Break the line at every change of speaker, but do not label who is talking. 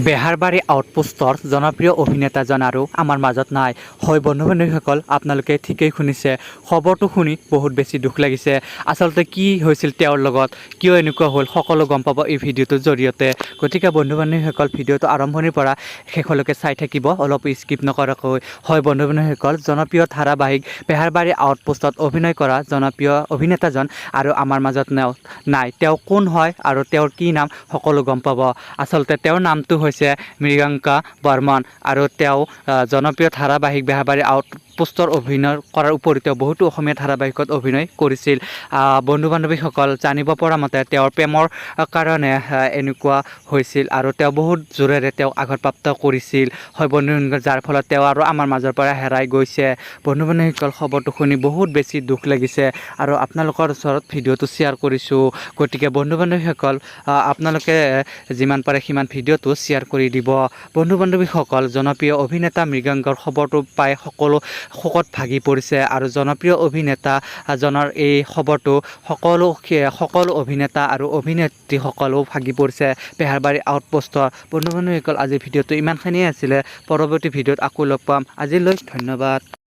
বেহাৰবাৰী আউটপোষ্টৰ জনপ্ৰিয় অভিনেতাজন আৰু আমাৰ মাজত নাই। হয় বন্ধু-বান্ধৱীসকল, আপোনালোকে ঠিকেই শুনিছে। খবৰটো শুনি বহুত বেছি দুখ লাগিছে। আচলতে কি হৈছিল তেওঁৰ লগত, কিয় এনেকুৱা হ'ল, সকলো গম পাব এই ভিডিঅ'টোৰ জৰিয়তে। গতিকে বন্ধু-বান্ধৱীসকল, ভিডিঅ'টো আৰম্ভণিৰ পৰা শেষলৈকে চাই থাকিব, অলপ স্কিপ নকৰাকৈ। হয় বন্ধু-বান্ধৱীসকল, জনপ্ৰিয় ধাৰাবাহিক বেহাৰবাৰী আউটপোষ্টত অভিনয় কৰা জনপ্ৰিয় অভিনেতাজন আৰু আমাৰ মাজত নাই। তেওঁ কোন হয় আৰু তেওঁৰ কি নাম, সকলো গম পাব। আচলতে তেওঁৰ নামটো হৈছে মৃগাংকা বৰ্মন আৰু তেওঁ জনপ্ৰিয় ধাৰাবাহিক বেহাৰবাৰী আউটপোষ্টৰ অভিনয় কৰাৰ উপৰিও তেওঁ বহুতো অসমীয়া ধাৰাবাহিকত অভিনয় কৰিছিল। বন্ধু-বান্ধৱীসকল, জানিব পৰা মতে তেওঁৰ প্ৰেমৰ কাৰণে এনেকুৱা হৈছিল আৰু তেওঁ বহুত জোৰেৰে তেওঁক আঘাতপ্ৰাপ্ত কৰিছিল। হয় বন্ধু-বান্ধৱীসকল, যাৰ ফলত তেওঁ আৰু আমাৰ মাজৰ পৰা হেৰাই গৈছে। বন্ধু-বান্ধৱীসকল, খবৰটো শুনি বহুত বেছি দুখ লাগিছে আৰু আপোনালোকৰ ওচৰত ভিডিঅ'টো শ্বেয়াৰ কৰিছোঁ। গতিকে বন্ধু-বান্ধৱীসকল, আপোনালোকে যিমান পাৰে সিমান ভিডিঅ'টো শ্বেয়াৰ কৰি দিব। বন্ধু-বান্ধৱীসকল, জনপ্ৰিয় অভিনেতা মৃগাংকৰ খবৰটো পাই সকলো শোকত ভাগি পৰিছে আৰু জনপ্ৰিয় অভিনেতাজনৰ এই খবৰটো সকলো অভিনেতা আৰু অভিনেত্ৰীসকলেও ভাগি পৰিছে বেহাৰবাৰী আউটপোষ্টৰ। বন্ধু-বান্ধৱীসকল, আজিৰ ভিডিঅ'টো ইমানখিনিয়ে আছিলে। পৰৱৰ্তী ভিডিঅ'ত আকৌ লগ পাম। আজিলৈ ধন্যবাদ।